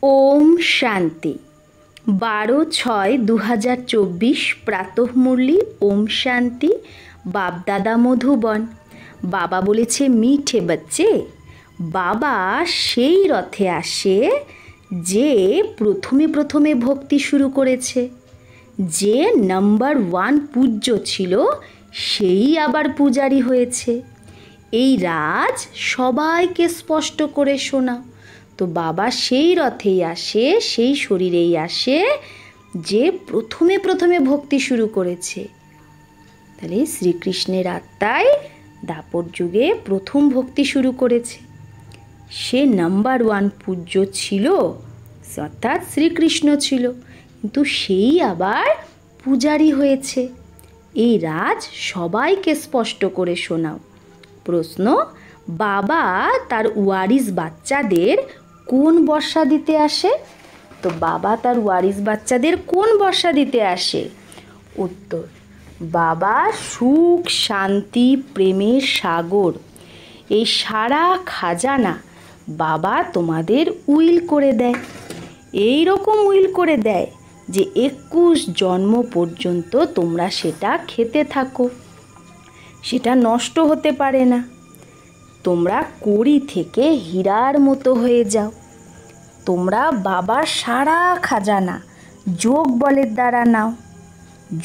ओम शांति 12/6/2024 प्रातःमुरली ओम शांति बापदादा मधुबन। बाबा বলেছে মিঠে বাচ্চে, বাবা সেই রথে আসে যে প্রথমে প্রথমে ভক্তি শুরু করেছে, যে নাম্বার 1 পূজ্য ছিল সেই আবার পূজারি হয়েছে। এই রাজ সবাইকে স্পষ্ট করে শোনা। তো বাবা সেই রথেই আসে, সেই শরীরেই আসে যে প্রথমে প্রথমে ভক্তি শুরু করেছে। তাহলে শ্রীকৃষ্ণের আত্মায় দাপর যুগে প্রথম ভক্তি শুরু করেছে। সে নাম্বার 1 পূজ্য ছিল, অর্থাৎ শ্রীকৃষ্ণ ছিল, কিন্তু সেই আবার পূজারি হয়েছে। এই রাজ সবাইকে স্পষ্ট করে শোনাও। প্রশ্ন, বাবা তার ওয়ারিস বাচ্চাদের কোন বর্ষা দিতে আসে? তো বাবা তার ওয়ারিস বাচ্চাদের কোন বর্ষা দিতে আসে? উত্তর, বাবা সুখ শান্তি প্রেমের সাগর, এই সারা খাজানা বাবা তোমাদের উইল করে দেয়। এই রকম উইল করে দেয় যে 21 জন্ম পর্যন্ত তোমরা সেটা খেতে থাকো, সেটা নষ্ট হতে পারে না। তোমরা কড়ি থেকে হীরার মতো হয়ে যাও। তোমরা বাবার সারা খাজানা যোগ বলের দ্বারা নাও।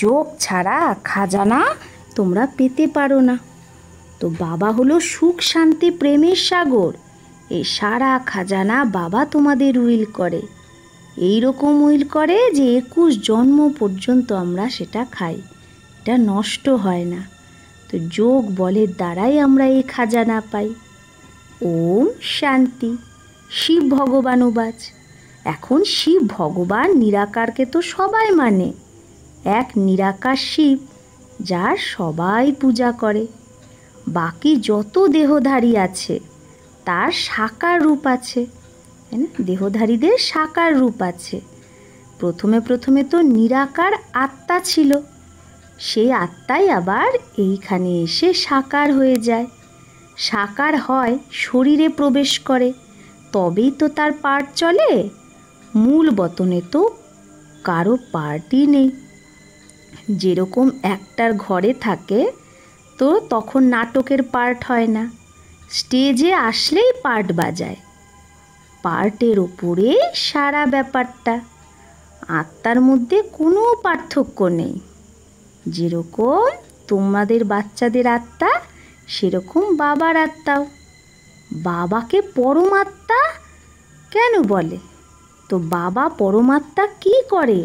যোগ ছাড়া খাজানা তোমরা পেতে পারো না। তো বাবা হলো সুখ শান্তি প্রেমের সাগর, এই সারা খাজানা বাবা তোমাদের উইল করে। এই রকম উইল করে যে 21 জন্ম পর্যন্ত আমরা সেটা খাই, এটা নষ্ট হয় না। তো যোগ বলের দ্বারাই আমরা এই খাজানা পাই। ওম শান্তি। শিব ভগবান বাজ। এখন শিব ভগবান নিরাকারকে তো সবাই মানে, এক নিরাকার শিব যার সবাই পূজা করে। বাকি যত দেহধারী আছে তার সাকার রূপ আছে, তাই না? দেহধারীদের সাকার রূপ আছে। প্রথমে প্রথমে তো নিরাকার আত্মা ছিল, সেই আত্মাই আবার এইখানে এসে সাকার হয়ে যায়। সাকার হয় শরীরে প্রবেশ করে, তবেই তো তার পার্ট চলে। মূল বতনে তো কারো পার্টই নেই। যেরকম একটার ঘরে থাকে তো তখন নাটকের পার্ট হয় না, স্টেজে আসলেই পার্ট বাজায়। পার্টের ওপরে সারা ব্যাপারটা। আত্মার মধ্যে কোনো পার্থক্য নেই। যেরকম তোমাদের বাচ্চাদের আত্মা, সেরকম বাবার আত্মাও। বাবাকে পরমাত্মা কেন বলে? তো বাবা পরমাত্মা কি করে,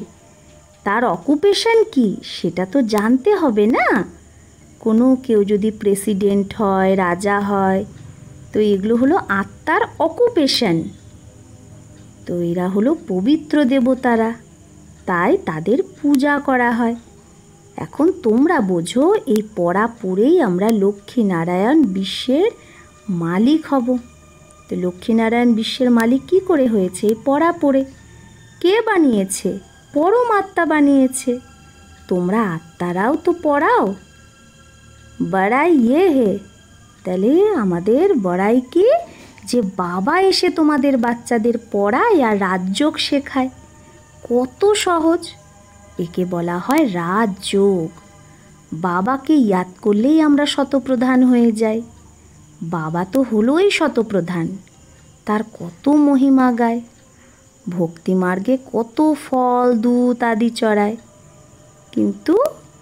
তার অকুপেশন কি, সেটা তো জানতে হবে না। কোনো কেউ যদি প্রেসিডেন্ট হয়, রাজা হয়, তো এগুলো হলো আত্মার অকুপেশন। তো এরা হলো পবিত্র দেবতারা, তাই তাদের পূজা করা হয়। এখন তোমরা বোঝো, এই পড়া পড়েই আমরা লক্ষ্মীনারায়ণ বিশ্বের মালিক হব। তো লক্ষ্মীনারায়ণ বিশ্বের মালিক কি করে হয়েছে? এই পড়া পড়ে। কে বানিয়েছে? পরমাত্মা বানিয়েছে। তোমরা আত্মারাও তো পড়াও। বড়াই হে, তাহলে আমাদের বড়াই কি? যে বাবা এসে তোমাদের বাচ্চাদের পড়ায় আর রাজযোগ শেখায়। কত সহজ! একে বলা হয় রাজযোগ। বাবাকে ইয়াদ করলেই আমরা শতপ্রধান হয়ে যাই। বাবা তো হলোই শতপ্রধান, তার কত মহিমা গায়। ভক্তিমার্গে কত ফল দুধ আদি চড়ায়, কিন্তু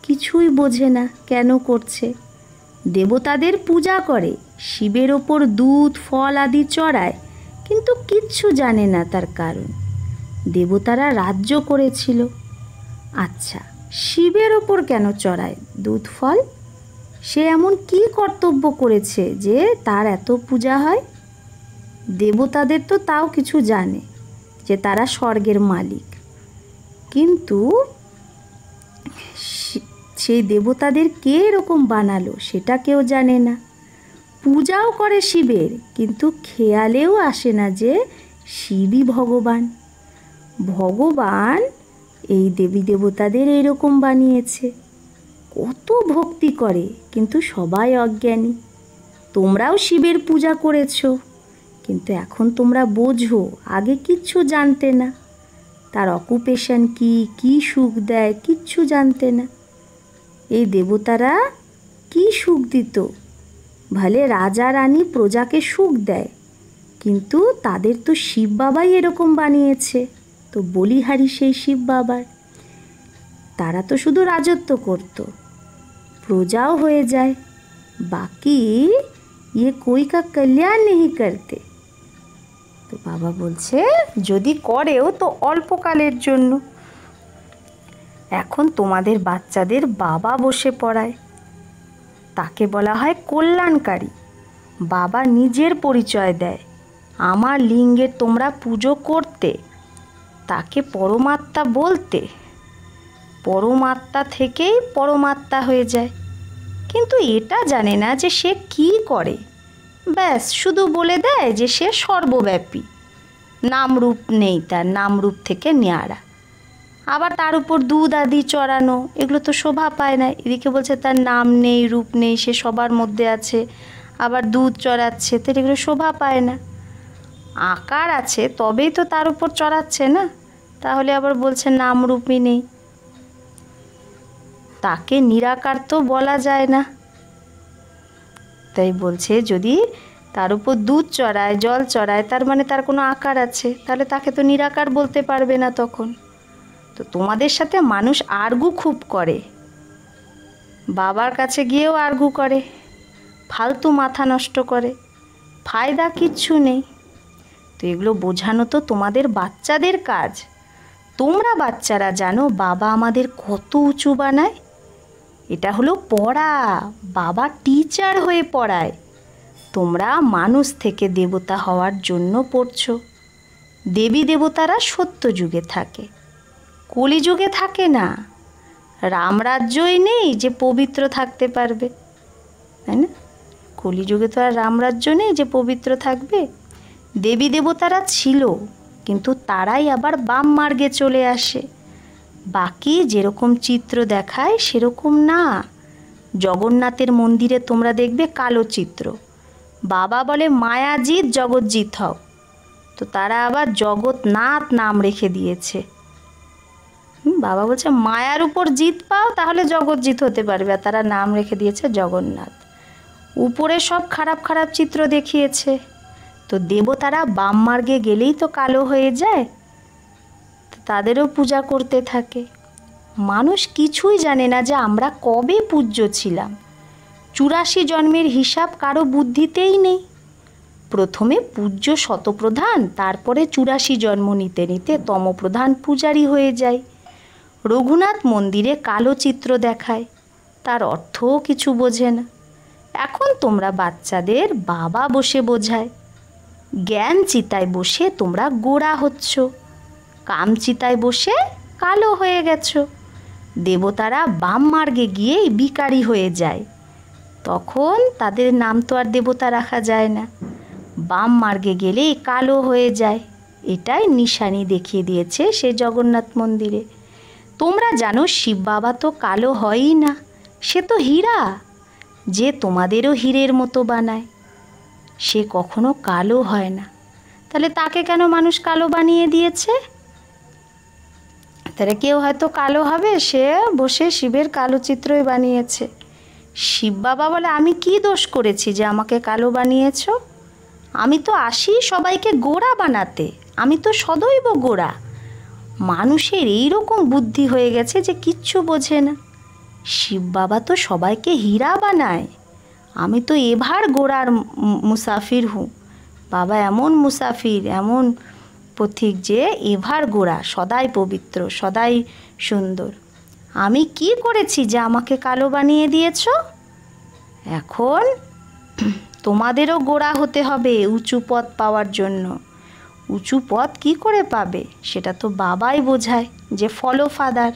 কিছুই বোঝে না কেন করছে। দেবতাদের পূজা করে, শিবের ওপর দুধ ফল আদি চড়ায়, কিন্তু কিচ্ছু জানে না তার কারণ। দেবতারা রাজ্য করেছিল। আচ্ছা, শিবের ওপর কেন চড়ায় দুধ ফল? সে এমন কি কর্তব্য করেছে যে তার এত পূজা হয়? দেবতাদের তো তাও কিছু জানে যে তারা স্বর্গের মালিক, কিন্তু সেই দেবতাদের কে এরকম বানালো সেটা কেউ জানে না। পূজাও করে শিবের, কিন্তু খেয়ালেও আসে না যে শিবই ভগবান। ভগবান এই দেবী দেবতাদের এইরকম বানিয়েছে। কত ভক্তি করে, কিন্তু সবাই অজ্ঞানী। তোমরাও শিবের পূজা করেছো, কিন্তু এখন তোমরা বোঝো, আগে কিচ্ছু জানতে না। তার অকুপেশন কি, কি সুখ দেয়, কিচ্ছু জানতে না। এই দেবতারা কি সুখ দিত? ভালে রাজা রানী প্রজাকে সুখ দেয়, কিন্তু তাদের তো শিব বাবাই এরকম বানিয়েছে, তো বলিহারি সেই শিব বাবার। তারা তো শুধু রাজত্ব করত, প্রজাও হয়ে যায়, বাকি ये कोई का कल्याण नहीं करते। তো বাবা বলছে যদি করেও তো অল্পকালের জন্য। এখন তোমাদের বাচ্চাদের বাবা বসে পড়ায়, তাকে বলা হয় কল্যাণকারী। বাবা নিজের পরিচয় দেয়, আমার লিঙ্গের তোমরা পুজো করতে, তাকে পরমাত্মা বলতে। পরমাত্মা থেকেই পরমাত্মা হয়ে যায়, কিন্তু এটা জানে না যে সে কি করে। ব্যাস শুধু বলে দেয় যে সে সর্বব্যাপী, নামরূপ নেই, তার নামরূপ থেকে ন্যাড়া। আবার তার উপর দুধ আদি চড়ানো, এগুলো তো শোভা পায় না। এদিকে বলছে তার নাম নেই, রূপ নেই, সে সবার মধ্যে আছে, আবার দুধ চড়াচ্ছে, তো এগুলো শোভা পায় না। আকার আছে তবেই তো তার উপর চড়াচ্ছে না, তাহলে আবার বলছে নামরূপই নেই। তাকে নিরাকার তো বলা যায় না, তাই বলছে যদি তার উপর দুধ চড়ায়, জল চড়ায়, তার মানে তার কোনো আকার আছে, তাহলে তাকে তো নিরাকার বলতে পারবে না তখন। তো তোমাদের সাথে মানুষ আর্গু খুব করে, বাবার কাছে গিয়েও আর্গু করে, ফালতু মাথা নষ্ট করে, ফায়দা কিচ্ছু নেই। তো এগুলো বোঝানো তো তোমাদের বাচ্চাদের কাজ। তোমরা বাচ্চারা জানো বাবা আমাদের কত উঁচু বানায়। এটা হলো পড়া, বাবা টিচার হয়ে পড়ায়। তোমরা মানুষ থেকে দেবতা হওয়ার জন্য পড়ছো। দেবী দেবতারা সত্য যুগে থাকে, কলিযুগে থাকে না। রামরাজ্যই নেই যে পবিত্র থাকতে পারবে, তাই না? কলিযুগে তো আর রামরাজ্য নেই যে পবিত্র থাকবে। দেবী দেবতারা ছিল, কিন্তু তারাই আবার বাম মার্গে চলে আসে। বাকি যেরকম চিত্র দেখায় সেরকম না। জগন্নাথের মন্দিরে তোমরা দেখবে কালো চিত্র। বাবা বলে মায়াজিৎ জগৎজিৎ হও, তো তারা আবার জগৎনাথ নাম রেখে দিয়েছে। বাবা বলছে মায়ার উপর জিত পাও তাহলে জগৎজিৎ হতে পারবে, আর তারা নাম রেখে দিয়েছে জগন্নাথ। উপরে সব খারাপ খারাপ চিত্র দেখিয়েছে। তো দেবতারা বাম মার্গে গেলেই তো কালো হয়ে যায়, তাদেরও পূজা করতে থাকে। মানুষ কিছুই জানে না যে আমরা কবে পূজ্য ছিলাম। 84 জন্মের হিসাব কারো বুদ্ধিতেই নেই। প্রথমে পূজ্য শতপ্রধান, তারপরে 84 জন্ম নিতে নিতে তমপ্রধান পূজারী হয়ে যায়। রঘুনাথ মন্দিরে কালো চিত্র দেখায়, তার অর্থও কিছু বোঝে না। এখন তোমরা বাচ্চাদের বাবা বসে বোঝায়। জ্ঞান চিতায় বসে তোমরা গোড়া হচ্ছ, কাম চিতায় বসে কালো হয়ে গেছো। দেবতারা বাম মার্গে গিয়েই বিকারী হয়ে যায়, তখন তাদের নাম তো আর দেবতা রাখা যায় না। বাম মার্গে গেলেই কালো হয়ে যায়, এটাই নিশানি দেখিয়ে দিয়েছে সে জগন্নাথ মন্দিরে। তোমরা জানো শিব বাবা তো কালো হয়ই না, সে তো হীরা, যে তোমাদেরও হীরের মতো বানায়, সে কখনো কালো হয় না। তাহলে তাকে কেন মানুষ কালো বানিয়ে দিয়েছে? তাহলে কেউ হয়তো কালো হবে, সে বসে শিবের কালো চিত্রই বানিয়েছে। শিব বাবা বলে আমি কি দোষ করেছি যে আমাকে কালো বানিয়েছ? আমি তো আসি সবাইকে গোড়া বানাতে, আমি তো সদৈব গোড়া। মানুষের এইরকম বুদ্ধি হয়ে গেছে যে কিচ্ছু বোঝে না। শিব বাবা তো সবাইকে হীরা বানায়, আমি তো এভার গোড়ার মুসাফির হুঁ। বাবা এমন মুসাফির, এমন পথিক যে এভার গোড়া, সদাই পবিত্র, সদাই সুন্দর। আমি কি করেছি যে আমাকে কালো বানিয়ে দিয়েছ? এখন তোমাদেরও গোড়া হতে হবে উঁচু পদ পাওয়ার জন্য। উঁচু পদ কি করে পাবে সেটা তো বাবাই বোঝায়, যে ফলো ফাদার।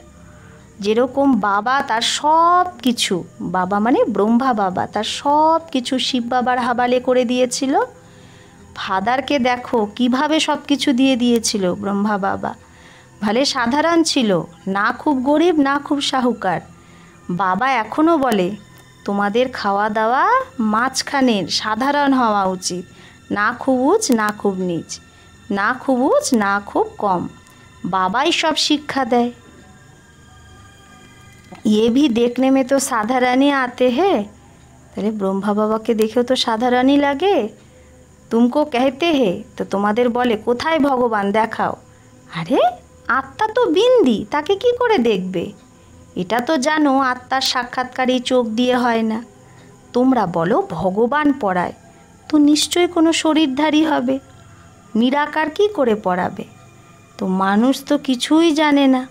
যেরকম বাবা তার সব কিছু, বাবা মানে ব্রহ্মা বাবা, তার সব কিছু শিব বাবার হাবালে করে দিয়েছিল। ফাদারকে দেখো কিভাবে সব কিছু দিয়ে দিয়েছিল ব্রহ্মা বাবা। ভালে সাধারণ ছিল, না খুব গরিব না খুব সাহুকার। বাবা এখনও বলে তোমাদের খাওয়া দাওয়া মাঝখানের সাধারণ হওয়া উচিত, না খুব উঁচ না খুব নীচ, না খুব উঁচ না খুব কম, বাবাই সব শিক্ষা দেয়। ये भी देखने में तो साधारण ही आते हैं। তাহলে ব্রহ্মা বাবাকে দেখেও তো সাধারণই লাগে। तुमको कहते हैं, তো তোমাদের বলে কোথায় ভগবান দেখাও। আরে আত্মা তো বিন্দি, তাকে কি করে দেখবে? এটা তো জানো আত্মার সাক্ষাৎকার এই চোখ দিয়ে হয় না। তোমরা বলো ভগবান পড়ায়, তো নিশ্চয়ই কোনো শরীরধারী হবে, নিরাকার কি করে পড়াবে? তো মানুষ তো কিছুই জানে না।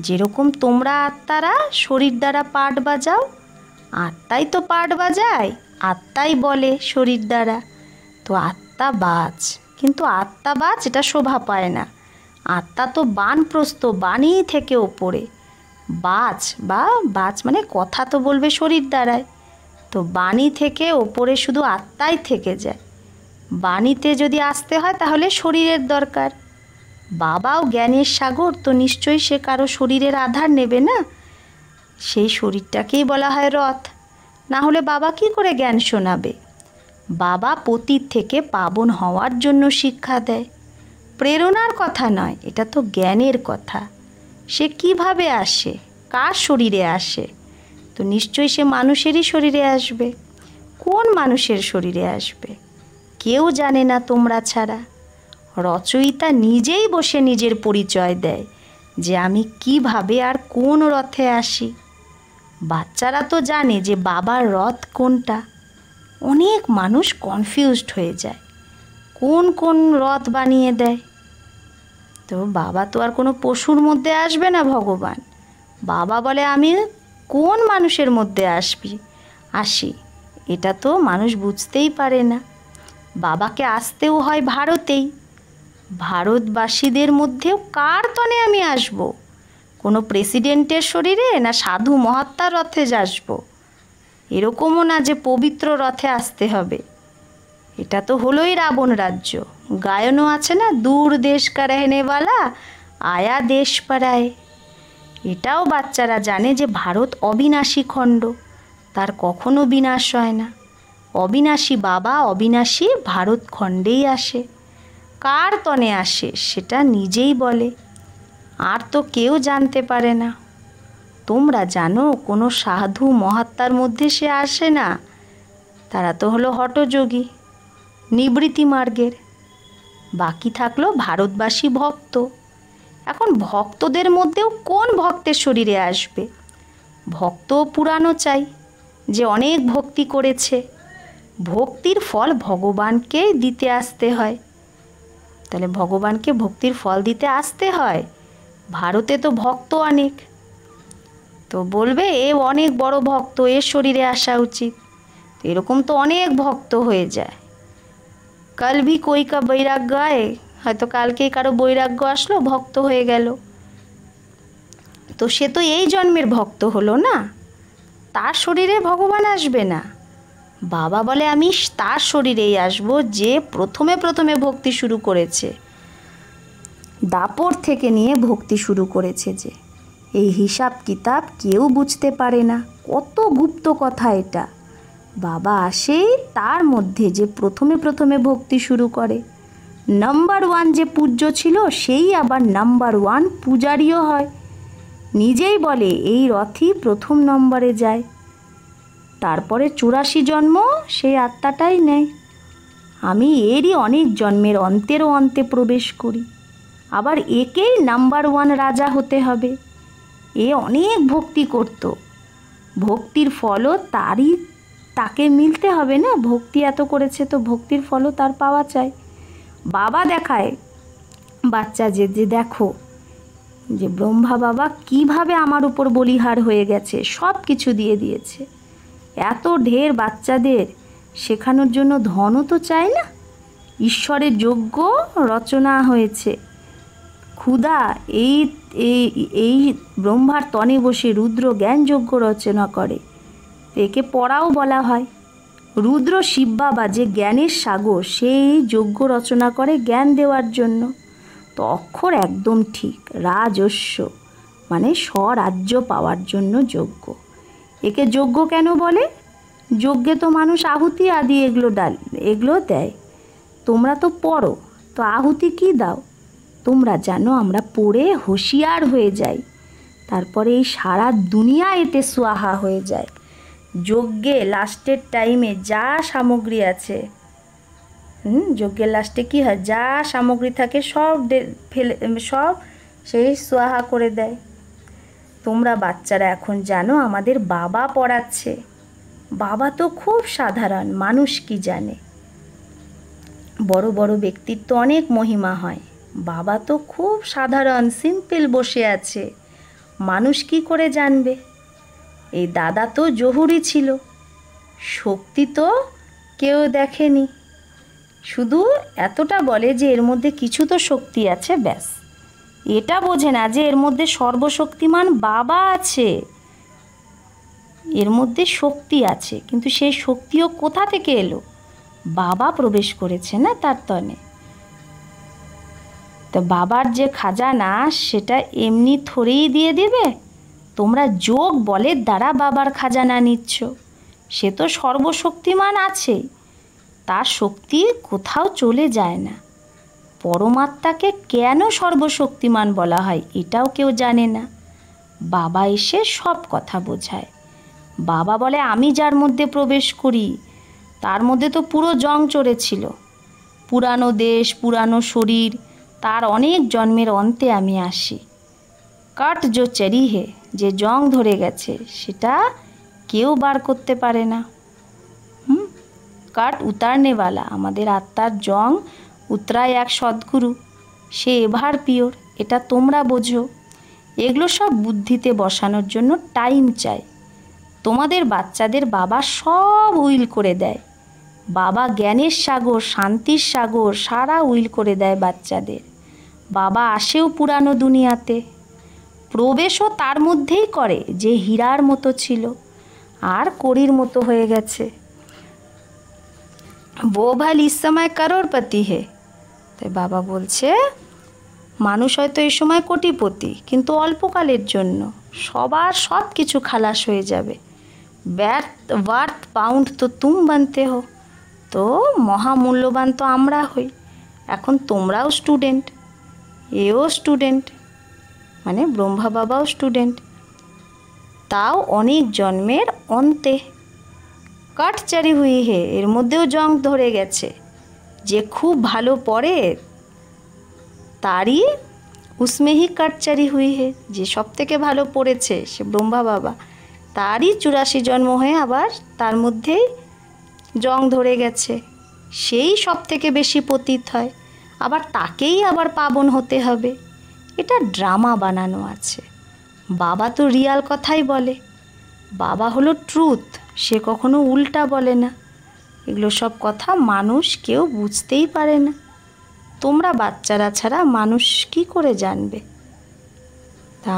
যেরকম তোমরা আত্মারা শরীর দ্বারা পাঠ বাজাও, আত্মাই তো পাঠ বাজায়, আত্মাই বলে শরীর দ্বারা। তো আত্মা বাজ, কিন্তু আত্মা বাজ এটা শোভা পায় না। আত্মা তো বানপ্রস্থ, বাণী থেকে ওপরে। বাজ মানে কথা তো বলবে শরীর দ্বারায়, তো বাণী থেকে ওপরে শুধু আত্মাই থেকে যায়। বাণীতে যদি আসতে হয় তাহলে শরীরের দরকার। বাবাও জ্ঞানের সাগর, তো নিশ্চয়ই সে কারো শরীরের আধার নেবে না। সেই শরীরটাকেই বলা হয় রথ, না হলে বাবা কি করে জ্ঞান শোনাবে? বাবা পতীত থেকে পাবন হওয়ার জন্য শিক্ষা দেয়, প্রেরণার কথা নয়, এটা তো জ্ঞানের কথা। সে কিভাবে আসে, কার শরীরে আসে? তো নিশ্চয়ই সে মানুষেরই শরীরে আসবে। কোন মানুষের শরীরে আসবে কেউ জানে না তোমরা ছাড়া। রচয়িতা নিজেই বসে নিজের পরিচয় দেয় যে আমি কিভাবে আর কোন রথে আসি। বাচ্চারা তো জানে যে বাবার রথ কোনটা। অনেক মানুষ কনফিউজড হয়ে যায়, কোন কোন রথ বানিয়ে দেয়। তো বাবা তো আর কোনো পশুর মধ্যে আসবে না ভগবান। বাবা বলে আমি কোন মানুষের মধ্যে আসি, এটা তো মানুষ বুঝতেই পারে না। বাবাকে আসতেও হয় ভারতেই। ভারতবাসীদের মধ্যেও কার তনে আমি আসব? কোনো প্রেসিডেন্টের শরীরে, না সাধু মহাত্মার রথে আসব? এরকমও না যে পবিত্র রথে আসতে হবে। এটা তো হলোই রাবণ রাজ্য। গায়নও আছে না, দূর দেশ কা রহনেওয়ালা আয়া দেশ পাড়ায়। এটাও বাচ্চারা জানে যে ভারত অবিনাশী খণ্ড, তার কখনো বিনাশ হয় না। অবিনাশী বাবা অবিনাশী ভারত খণ্ডেই আসে। কার তনে আসে সেটা নিজেই বলে, আর তো কেউ জানতে পারে না। তোমরা জানো কোনো সাধু মহাত্মার মধ্যে সে আসে না। তারা তো হলো হঠযোগী, নিবৃত্তি মার্গের। বাকি থাকলো ভারতবাসী ভক্ত। এখন ভক্তদের মধ্যেও কোন ভক্তের শরীরে আসবে? ভক্তও পুরানো চাই, যে অনেক ভক্তি করেছে। ভক্তির ফল ভগবানকে দিতে আসতে হয়। তাহলে ভগবানকে ভক্তির ফল দিতে আসতে হয়। ভারতে তো ভক্ত অনেক, তো বলবে এ অনেক বড় ভক্ত, এর শরীরে আসা উচিত। এরকম তো অনেক ভক্ত হয়ে যায়। কাল ভি কই কা বৈরাগ্য আয়, হয়তো কালকেই কারো বৈরাগ্য আসলো, ভক্ত হয়ে গেল। তো সে তো এই জন্মের ভক্ত হলো না, তার শরীরে ভগবান আসবে না। বাবা বলে আমি তার শরীরেই আসব যে প্রথমে ভক্তি শুরু করেছে, দাপর থেকে নিয়ে ভক্তি শুরু করেছে। যে এই হিসাব কিতাব কেউ বুঝতে পারে না, কত গুপ্ত কথা এটা। বাবা আসে তার মধ্যে যে প্রথমে ভক্তি শুরু করে। নাম্বার 1 যে পূজ্য ছিল সেই আবার নাম্বার 1 পূজারীও হয়। নিজেই বলে এই রথই প্রথম নম্বরে যায়। তারপরে 84 জন্ম সেই আত্মাটাই নেয়। আমি এরই অনেক জন্মের অন্তেরও অন্তে প্রবেশ করি। আবার একেই নাম্বার 1 রাজা হতে হবে। এ অনেক ভক্তি করত, ভক্তির ফলও তাকে মিলতে হবে না। ভক্তি এত করেছে তো ভক্তির ফলও তার পাওয়া চাই। বাবা দেখায় বাচ্চা যে দেখো যে ব্রহ্মা বাবা কিভাবে আমার উপর বলিহার হয়ে গেছে, সব কিছু দিয়ে দিয়েছে। এত ঢের বাচ্চাদের শেখানোর জন্য ধনও তো চাই না। ঈশ্বরের যজ্ঞ রচনা হয়েছে। ক্ষুধা এই ব্রহ্মার তনে বসে রুদ্র জ্ঞান যজ্ঞ রচনা করে, একে পড়াও বলা হয়। রুদ্র শিব বাবা যে জ্ঞানের সাগর, সেই যজ্ঞ রচনা করে জ্ঞান দেওয়ার জন্য। তো অক্ষর একদম ঠিক, রাজস্ব মানে স্বরাজ্য পাওয়ার জন্য যজ্ঞ। একে যজ্ঞ কেন বলে? যজ্ঞে তো মানুষ আহুতি আদি এগুলো দেয়। তোমরা তো পড়ো, তো আহুতি কি দাও? তোমরা জানো আমরা পড়ে হুঁশিয়ার হয়ে যাই, তারপরে এই সারা দুনিয়া এতে সোয়াহা হয়ে যায়। যজ্ঞে লাস্টের টাইমে যা সামগ্রী আছে, যজ্ঞের লাস্টে কী হয়, যা সামগ্রী থাকে সব ফেলে, সব সেই সোয়াহা করে দেয়। তোমরা বাচ্চারা এখন জানো আমাদের বাবা পড়াচ্ছে। বাবা তো খুব সাধারণ, মানুষ কি জানে। বড় বড় ব্যক্তির তো অনেক মহিমা হয়, বাবা তো খুব সাধারণ সিম্পল বসে আছে, মানুষ কি করে জানবে। এই দাদা তো জহুরি ছিল, শক্তি তো কেউ দেখেনি, শুধু এতটা বলে যে এর মধ্যে কিছু তো শক্তি আছে, ব্যাস। এটা বোঝে না যে এর মধ্যে সর্বশক্তিমান বাবা আছে, এর মধ্যে শক্তি আছে, কিন্তু সেই শক্তিও কোথা থেকে এলো? বাবা প্রবেশ করেছে না তার তনে। তো বাবার যে খাজানা সেটা এমনি থরেই দিয়ে দেবে? তোমরা যোগ বলের দ্বারা বাবার খাজানা নিচ্ছ, সে তো সর্বশক্তিমান আছে, তার শক্তি কোথাও চলে যায় না। পরমাত্মাকে কেন সর্বশক্তিমান বলা হয় এটাও কেউ জানে না। বাবা এসে সব কথা বোঝায়। বাবা বলে আমি যার মধ্যে প্রবেশ করি তার মধ্যে তো পুরো জং চড়েছিল, পুরানো দেশ, পুরানো শরীর, তার অনেক জন্মের অন্তে আমি আসি। কাট যে চরি হে, যে জং ধরে গেছে সেটা কেউ বার করতে পারে না। কাট উতারনেওয়ালা, আমাদের আত্মার জং উতরায় এক সদ্গুরু, সে এভার পিওর, এটা তোমরা বোঝো। এগুলো সব বুদ্ধিতে বসানোর জন্য টাইম চাই। তোমাদের বাচ্চাদের বাবা সব উইল করে দেয়, বাবা জ্ঞানের সাগর, শান্তির সাগর, সারা উইল করে দেয় বাচ্চাদের। বাবা আসেও পুরানো দুনিয়াতে, প্রবেশও তার মধ্যেই করে যে হীরার মতো ছিল আর কড়ির মতো হয়ে গেছে। वो भल इस समय करोड़पति है। তাই বাবা বলছে মানুষ হয়তো এই সময় কোটিপতি, কিন্তু অল্পকালের জন্য, সবার সব কিছু খালাস হয়ে যাবে। ওয়ার্থ পাউন্ড তো তুম বানতে হো, তো মহামূল্যবান তো আমরা হই। এখন তোমরাও স্টুডেন্ট, এও স্টুডেন্ট, মানে ব্রহ্মা বাবাও স্টুডেন্ট, তাও অনেক জন্মের অন্তে। কাট চারি হুই হে, এর মধ্যেও জং ধরে গেছে। যে খুব ভালো পড়ে তারই উসমেহি কাটচারি হুই হে, যে সব থেকে ভালো পড়েছে সে ব্রহ্মা বাবা, তারই 84 জন্ম হয়ে আবার তার মধ্যেই জং ধরে গেছে, সেই সব থেকে বেশি পতিত হয়, আবার তাকেই আবার পাবন হতে হবে। এটা ড্রামা বানানো আছে। বাবা তো রিয়াল কথাই বলে, বাবা হলো ট্রুথ, সে কখনো উল্টা বলে না। এগুলো সব কথা মানুষ কেউ বুঝতেই পারে না। তোমরা বাচ্চারা ছাড়া মানুষ কি করে জানবে? তা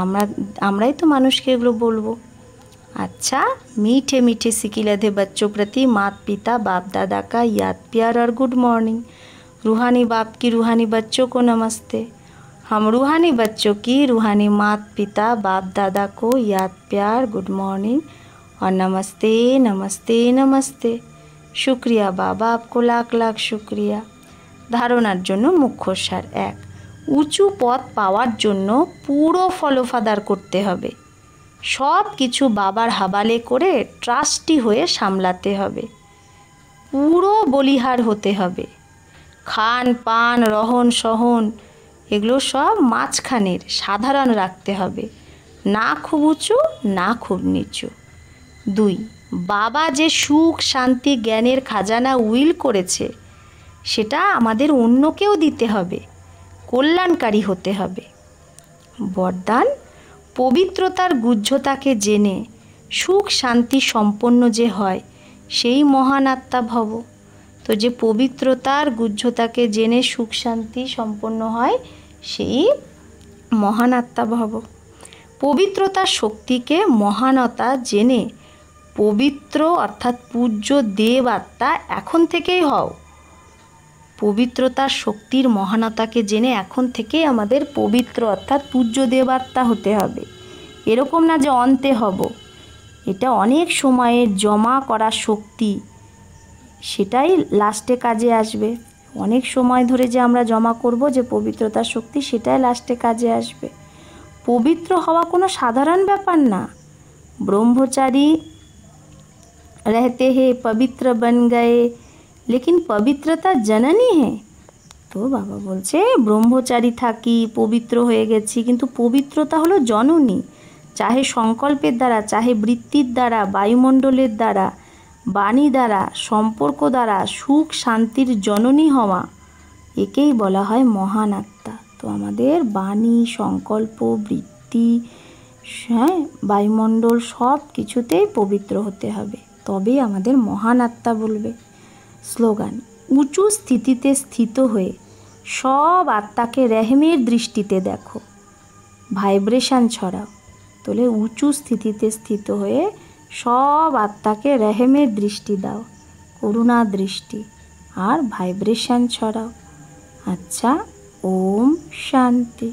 আমরাই তো মানুষকে এগুলো বলবো। अच्छा, मीठे मीठे सिकिलधे बच्चों प्रति माता पिता बाप दादा का याद प्यार और गुड मॉर्निंग। रूहानी बाप की रूहानी बच्चों को नमस्ते। हम रूहानी बच्चों की रूहानी माता पिता बाप दादा को याद प्यार गुड मॉर्निंग और नमस्ते नमस्ते नमस्ते। शुक्रिया बाबा, आपको लाख लाख शुक्रिया। ধারণার জন্য মুখ্য সার 1, উঁচু পদ পাওয়ার জন্য পুরো ফলোফাদার করতে হবে, সব কিছু বাবার হাবালে করে ট্রাস্টি হয়ে সামলাতে হবে, পুরো বলিহার হতে হবে। খান পান রহন সহন এগুলো সব মাঝখানের সাধারণ রাখতে হবে, না খুব উঁচু না খুব নিচু। 2, বাবা যে সুখ শান্তি জ্ঞানের খাজানা উইল করেছে সেটা আমাদের অন্যকেও দিতে হবে, কল্যাণকারী হতে হবে। বরদান, পবিত্রতার গুহ্যতাকে জেনে সুখ শান্তি সম্পন্ন যে হয় সেই মহান আত্মা ভব। তো যে পবিত্রতার গুহ্যতাকে জেনে সুখ শান্তি সম্পন্ন হয় সেই মহান আত্মা ভব। পবিত্রতার শক্তিকে মহানতা জেনে পবিত্র অর্থাৎ পূজ্য দেব আত্মা এখন থেকেই হও। পবিত্রতার শক্তির মহানতাকে জেনে এখন থেকেই আমাদের পবিত্র অর্থাৎ পূজ্য দেবাত্মা হতে হবে। এরকম না যে অন্তে হব, এটা অনেক সময়ের জমা করা শক্তি, সেটাই লাস্টে কাজে আসবে। অনেক সময় ধরে যে আমরা জমা করব যে পবিত্রতার শক্তি, সেটাই লাস্টে কাজে আসবে। পবিত্র হওয়া কোনো সাধারণ ব্যাপার না। ব্রহ্মচারী रहते हैं पवित्र बन गए लेकिन पवित्रता जननी है। তো বাবা বলছে ব্রহ্মচারী থাকি, পবিত্র হয়ে গেছি, কিন্তু পবিত্রতা হলো জননী। চাহে সংকল্পের দ্বারা, চাহে বৃত্তির দ্বারা, বায়ুমণ্ডলের দ্বারা, বাণী দ্বারা, সম্পর্ক দ্বারা সুখ শান্তির জননী হওয়া, একেই বলা হয় মহান আত্মা। তো আমাদের বাণী, সংকল্প, বৃত্তি, হ্যাঁ, বায়ুমণ্ডল সব কিছুতেই পবিত্র হতে হবে, তবেই আমাদের মহান আত্মা বলবে। স্লোগান: উঁচু স্থিতিতে স্থিত হয়ে সব আত্মাকে রেহমের দৃষ্টিতে দেখো, ভাইব্রেশন ছড়াও। তাহলে উঁচু স্থিতিতে স্থিত হয়ে সব আত্মাকে রেহমের দৃষ্টি দাও, করুণা দৃষ্টি, আর ভাইব্রেশন ছড়াও। আচ্ছা, ওম শান্তি।